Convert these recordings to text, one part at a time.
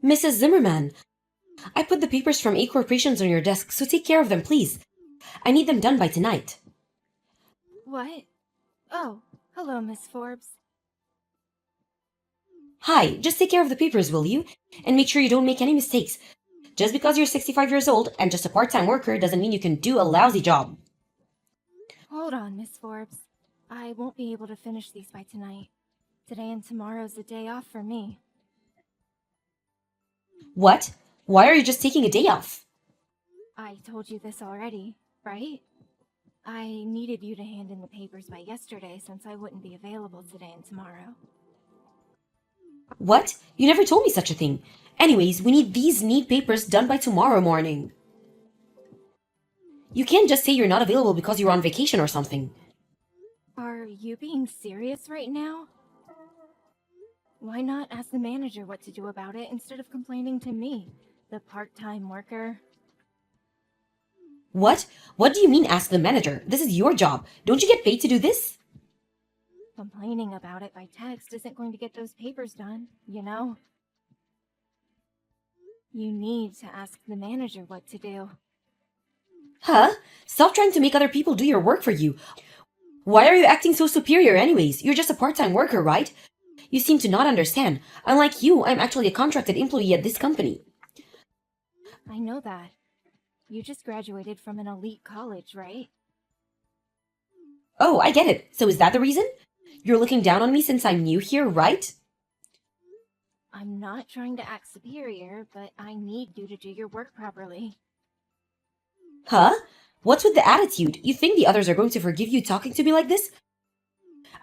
Mrs. Zimmerman, I put the papers from A corporations on your desk, so take care of them, please. I need them done by tonight. What? Oh, hello, Miss Forbes. Hi, just take care of the papers, will you? And make sure you don't make any mistakes. Just because you're 65 years old and just a part-time worker doesn't mean you can do a lousy job. Hold on, Miss Forbes. I won't be able to finish these by tonight. Today and tomorrow's a day off for me. What? Why are you just taking a day off? I told you this already, right? I needed you to hand in the papers by yesterday since I wouldn't be available today and tomorrow. What? You never told me such a thing. Anyways, we need these neat papers done by tomorrow morning. You can't just say you're not available because you're on vacation or something. Are you being serious right now? Why not ask the manager what to do about it instead of complaining to me, the part-time worker? What? What do you mean ask the manager? This is your job. Don't you get paid to do this? Complaining about it by text isn't going to get those papers done, you know? You need to ask the manager what to do. Huh? Stop trying to make other people do your work for you. Why are you acting so superior anyways? You're just a part-time worker, right? You seem to not understand. Unlike you, I'm actually a contracted employee at this company. I know that. You just graduated from an elite college, right? Oh, I get it. So is that the reason? You're looking down on me since I'm new here, right? I'm not trying to act superior, but I need you to do your work properly. Huh? What's with the attitude? You think the others are going to forgive you talking to me like this?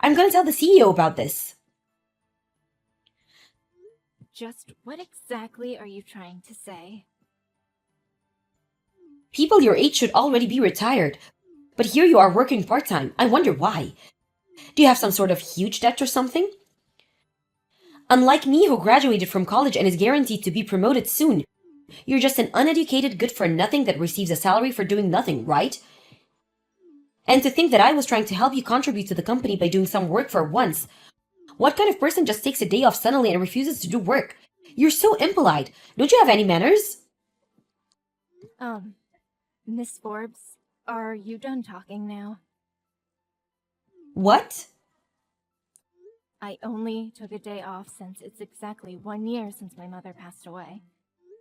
I'm gonna tell the CEO about this. Just what exactly are you trying to say? People your age should already be retired. But here you are working part-time. I wonder why. Do you have some sort of huge debt or something? Unlike me, who graduated from college and is guaranteed to be promoted soon, you're just an uneducated good-for-nothing that receives a salary for doing nothing, right? And to think that I was trying to help you contribute to the company by doing some work for once. What kind of person just takes a day off suddenly and refuses to do work? You're so impolite. Don't you have any manners? Miss Forbes, are you done talking now? What? I only took a day off since it's exactly 1 year since my mother passed away.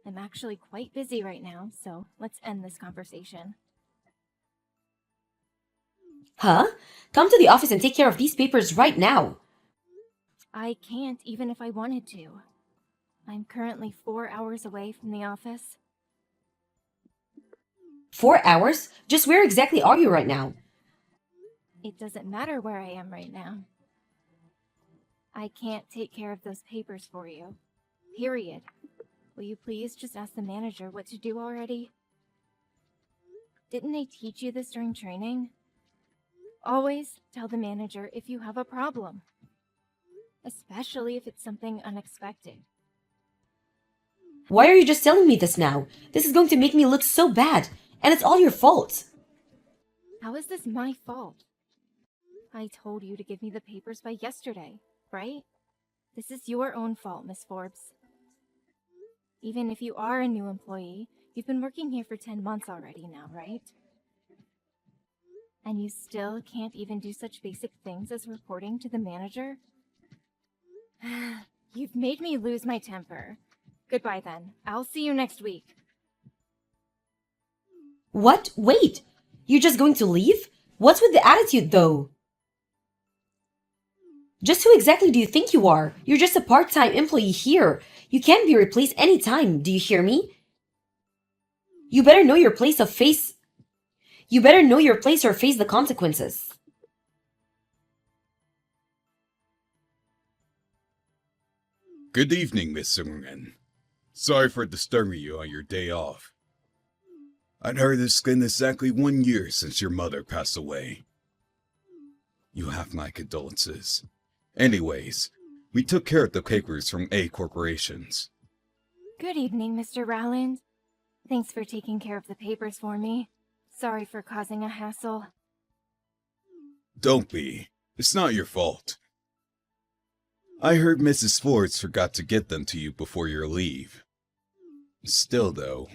I'm actually quite busy right now, so let's end this conversation. Huh? Come to the office and take care of these papers right now. I can't even if I wanted to. I'm currently 4 hours away from the office. 4 hours? Just where exactly are you right now? It doesn't matter where I am right now. I can't take care of those papers for you. Period. Will you please just ask the manager what to do already? Didn't they teach you this during training? Always tell the manager if you have a problem. Especially if it's something unexpected. Why are you just telling me this now? This is going to make me look so bad. And it's all your fault. How is this my fault? I told you to give me the papers by yesterday, right? This is your own fault, Miss Forbes. Even if you are a new employee, you've been working here for 10 months already now, right? And you still can't even do such basic things as reporting to the manager? You've made me lose my temper. Goodbye then. I'll see you next week. What? Wait! You're just going to leave? What's with the attitude, though? Just who exactly do you think you are? You're just a part-time employee here. You can't be replaced anytime, do you hear me? You better know your place or face the consequences. Good evening, Miss Zimmerman. Sorry for disturbing you on your day off. I'd heard it's been exactly 1 year since your mother passed away. You have my condolences. Anyways, we took care of the papers from A corporations. Good evening, Mr. Rowland. Thanks for taking care of the papers for me. Sorry for causing a hassle. Don't be. It's not your fault. I heard Mrs. Forbes forgot to get them to you before your leave. Still, though,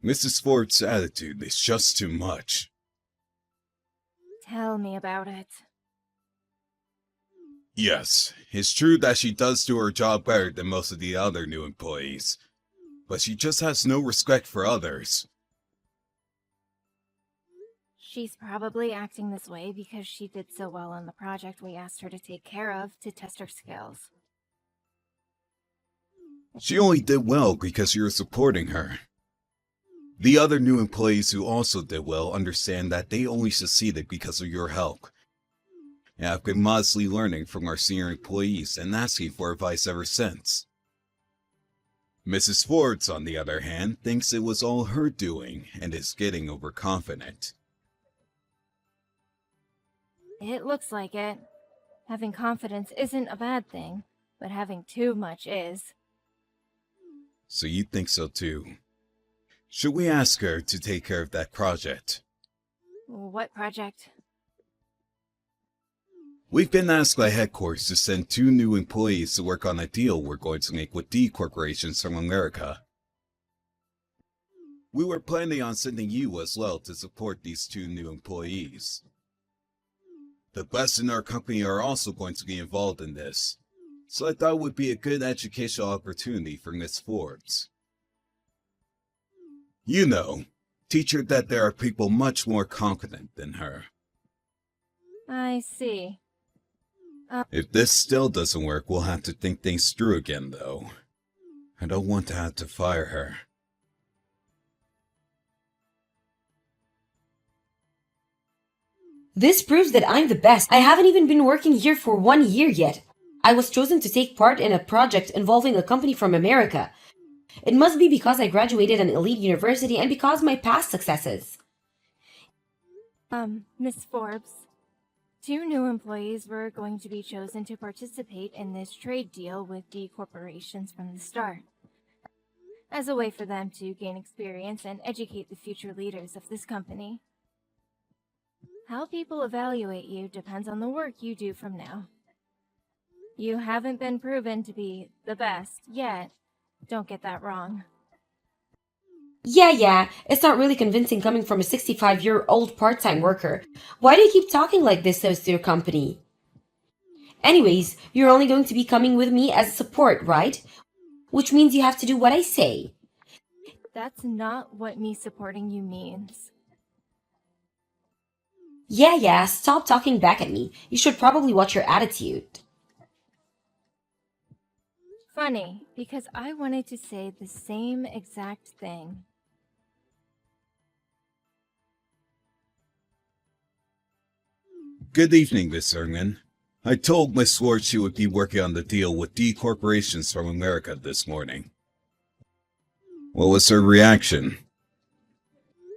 Mrs. Ford's attitude is just too much. Tell me about it. Yes, it's true that she does do her job better than most of the other new employees, but she just has no respect for others. She's probably acting this way because she did so well on the project we asked her to take care of to test her skills. She only did well because you're supporting her. The other new employees who also did well understand that they only succeeded because of your help. And I've been modestly learning from our senior employees and asking for advice ever since. Mrs. Ford's, on the other hand, thinks it was all her doing and is getting overconfident. It looks like it. Having confidence isn't a bad thing, but having too much is. So you think so too. Should we ask her to take care of that project? What project? We've been asked by headquarters to send 2 new employees to work on a deal we're going to make with D corporations from America. We were planning on sending you as well to support these 2 new employees. The best in our company are also going to be involved in this, so I thought it would be a good educational opportunity for Miss Forbes. You know, teach her that there are people much more competent than her. I see. If this still doesn't work, we'll have to think things through again, though. I don't want to have to fire her. This proves that I'm the best. I haven't even been working here for 1 year yet. I was chosen to take part in a project involving a company from America. It must be because I graduated an elite university and because my past successes. Miss Forbes. 2 new employees were going to be chosen to participate in this trade deal with D corporations from the start, as a way for them to gain experience and educate the future leaders of this company. How people evaluate you depends on the work you do from now. You haven't been proven to be the best yet. Don't get that wrong. Yeah, it's not really convincing coming from a 65-year-old part-time worker. Why do you keep talking like this to your company? Anyways, you're only going to be coming with me as support, right? Which means you have to do what I say. That's not what me supporting you means. Yeah, stop talking back at me. You should probably watch your attitude. Funny, because I wanted to say the same exact thing. Good evening, Miss Erngman. I told Miss Swartz she would be working on the deal with D corporations from America this morning. What was her reaction?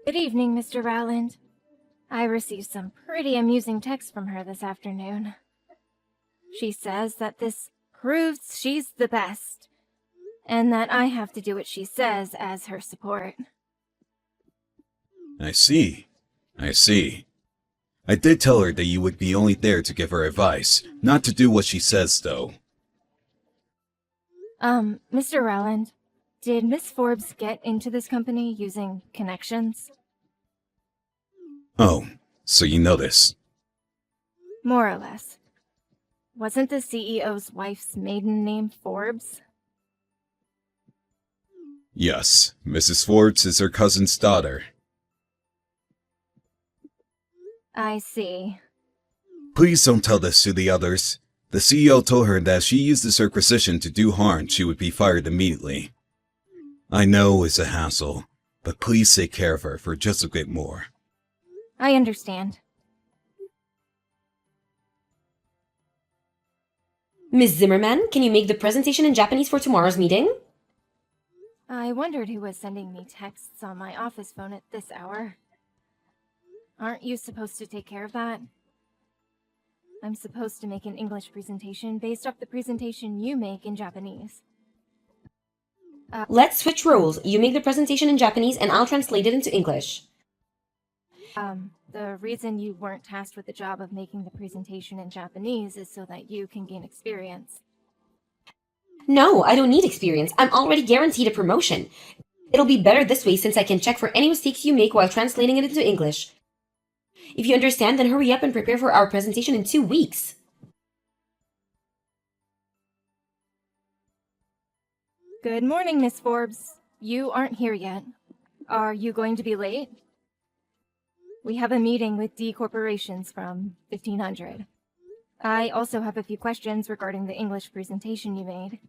Good evening, Mr. Rowland. I received some pretty amusing texts from her this afternoon. She says that this proves she's the best, and that I have to do what she says as her support. I see. I did tell her that you would be only there to give her advice, not to do what she says, though. Mr. Rowland, did Miss Forbes get into this company using connections? Oh, so you know this. More or less. Wasn't the CEO's wife's maiden name Forbes? Yes, Mrs. Forbes is her cousin's daughter. I see. Please don't tell this to the others. The CEO told her that if she uses her position to do harm, she would be fired immediately. I know it's a hassle, but please take care of her for just a bit more. I understand. Ms. Zimmerman, can you make the presentation in Japanese for tomorrow's meeting? I wondered who was sending me texts on my office phone at this hour. Aren't you supposed to take care of that? I'm supposed to make an English presentation based off the presentation you make in Japanese. Let's switch roles. You make the presentation in Japanese and I'll translate it into English. The reason you weren't tasked with the job of making the presentation in Japanese is so that you can gain experience. No, I don't need experience. I'm already guaranteed a promotion. It'll be better this way since I can check for any mistakes you make while translating it into English. If you understand, then hurry up and prepare for our presentation in 2 weeks. Good morning, Miss Forbes. You aren't here yet. Are you going to be late? We have a meeting with D corporations from 1500. I also have a few questions regarding the English presentation you made.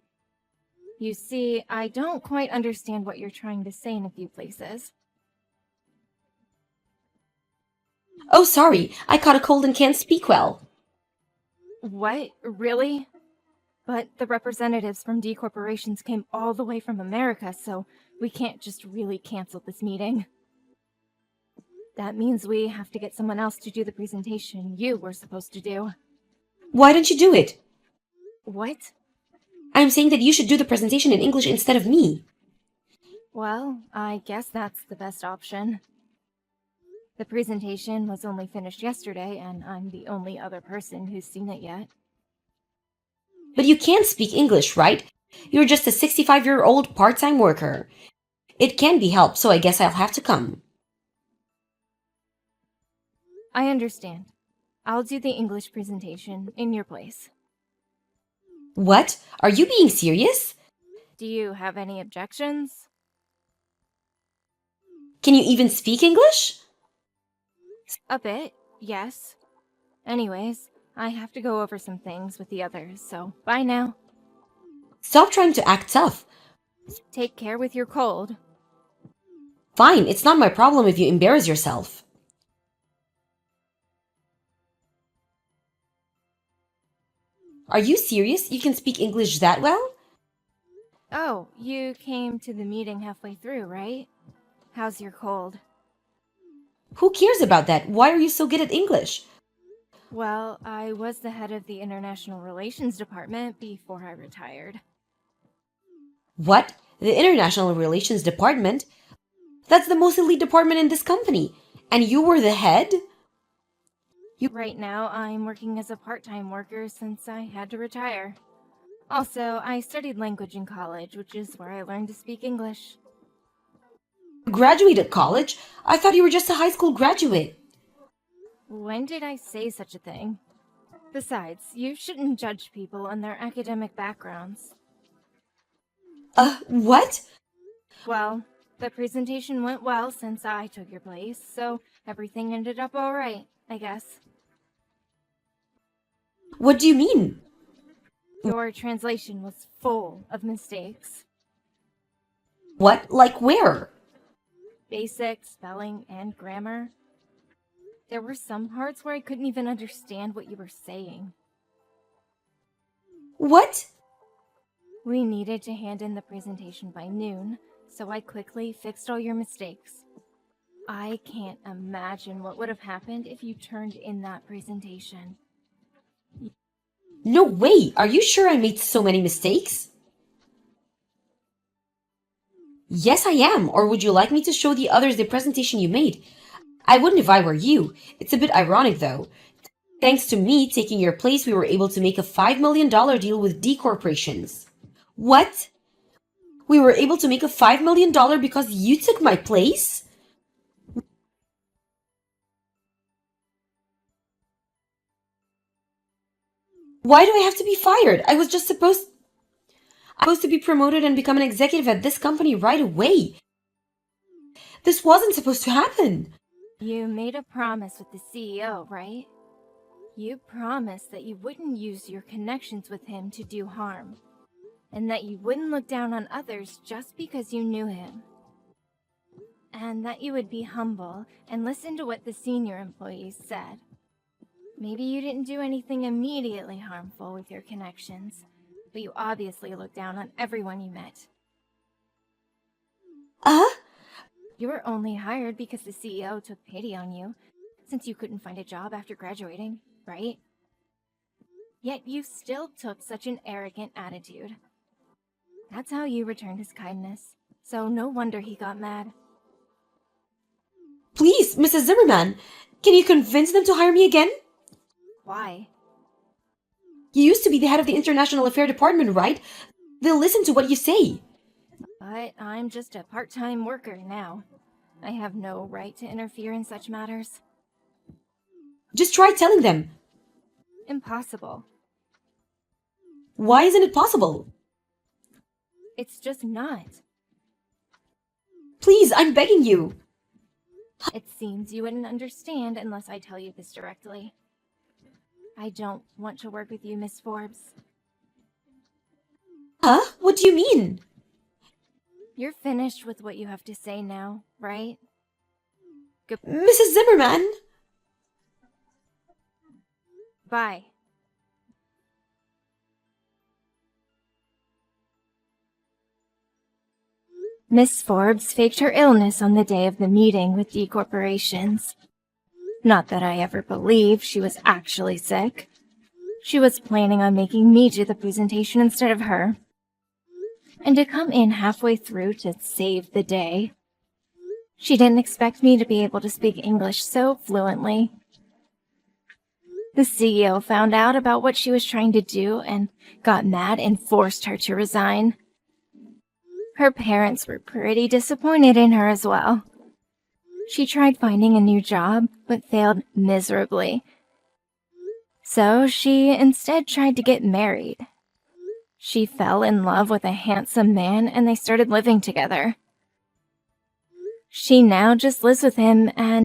You see, I don't quite understand what you're trying to say in a few places. Oh, sorry, I caught a cold and can't speak well. What? Really? But the representatives from D corporations came all the way from America, so we can't just really cancel this meeting. That means we have to get someone else to do the presentation you were supposed to do. Why don't you do it? What? I'm saying that you should do the presentation in English instead of me. Well, I guess that's the best option. The presentation was only finished yesterday, and I'm the only other person who's seen it yet. But you can't speak English, right? You're just a 65-year-old part-time worker. It can be helped, so I guess I'll have to come. I understand. I'll do the English presentation in your place. What? Are you being serious? Do you have any objections? Can you even speak English? A bit, yes. Anyways, I have to go over some things with the others, so bye now. Stop trying to act tough. Take care with your cold. Fine, it's not my problem if you embarrass yourself. Are you serious? You can speak English that well? Oh, you came to the meeting halfway through, right? How's your cold? Who cares about that? Why are you so good at English? Well, I was the head of the International Relations Department before I retired. What? The International Relations Department? That's the most elite department in this company. And you were the head? Right now, I'm working as a part-time worker since I had to retire. Also, I studied language in college, which is where I learned to speak English. You graduated college? I thought you were just a high school graduate. When did I say such a thing? Besides, you shouldn't judge people on their academic backgrounds. What? Well, the presentation went well since I took your place, so everything ended up alright, I guess. What do you mean? Your translation was full of mistakes. What? Like where? Basic spelling and grammar. There were some parts where I couldn't even understand what you were saying. What? We needed to hand in the presentation by noon, so I quickly fixed all your mistakes. I can't imagine what would have happened if you turned in that presentation. No way! Are you sure I made so many mistakes? Yes, I am. Or would you like me to show the others the presentation you made? I wouldn't if I were you. It's a bit ironic, though. Thanks to me taking your place, we were able to make a $5 million deal with D corporations. What? We were able to make a $5 million because you took my place? Why do I have to be fired? I was just supposed to be promoted and become an executive at this company right away. This wasn't supposed to happen. You made a promise with the CEO, right? You promised that you wouldn't use your connections with him to do harm, and that you wouldn't look down on others just because you knew him. And that you would be humble and listen to what the senior employees said. Maybe you didn't do anything immediately harmful with your connections, but you obviously looked down on everyone you met. You were only hired because the CEO took pity on you, since you couldn't find a job after graduating, right? Yet you still took such an arrogant attitude. That's how you returned his kindness, so no wonder he got mad. Please, Mrs. Zimmerman, can you convince them to hire me again? Why? You used to be the head of the International Affairs Department, right? They'll listen to what you say. But I'm just a part-time worker now. I have no right to interfere in such matters. Just try telling them. Impossible. Why isn't it possible? It's just not. Please, I'm begging you. It seems you wouldn't understand unless I tell you this directly. I don't want to work with you, Miss Forbes. Huh? What do you mean? You're finished with what you have to say now, right? Mrs. Zimmerman? Bye. Miss Forbes faked her illness on the day of the meeting with D corporations. Not that I ever believed she was actually sick. She was planning on making me do the presentation instead of her. And to come in halfway through to save the day. She didn't expect me to be able to speak English so fluently. The CEO found out about what she was trying to do and got mad and forced her to resign. Her parents were pretty disappointed in her as well. She tried finding a new job, but failed miserably. So she instead tried to get married. She fell in love with a handsome man and they started living together. She now just lives with him and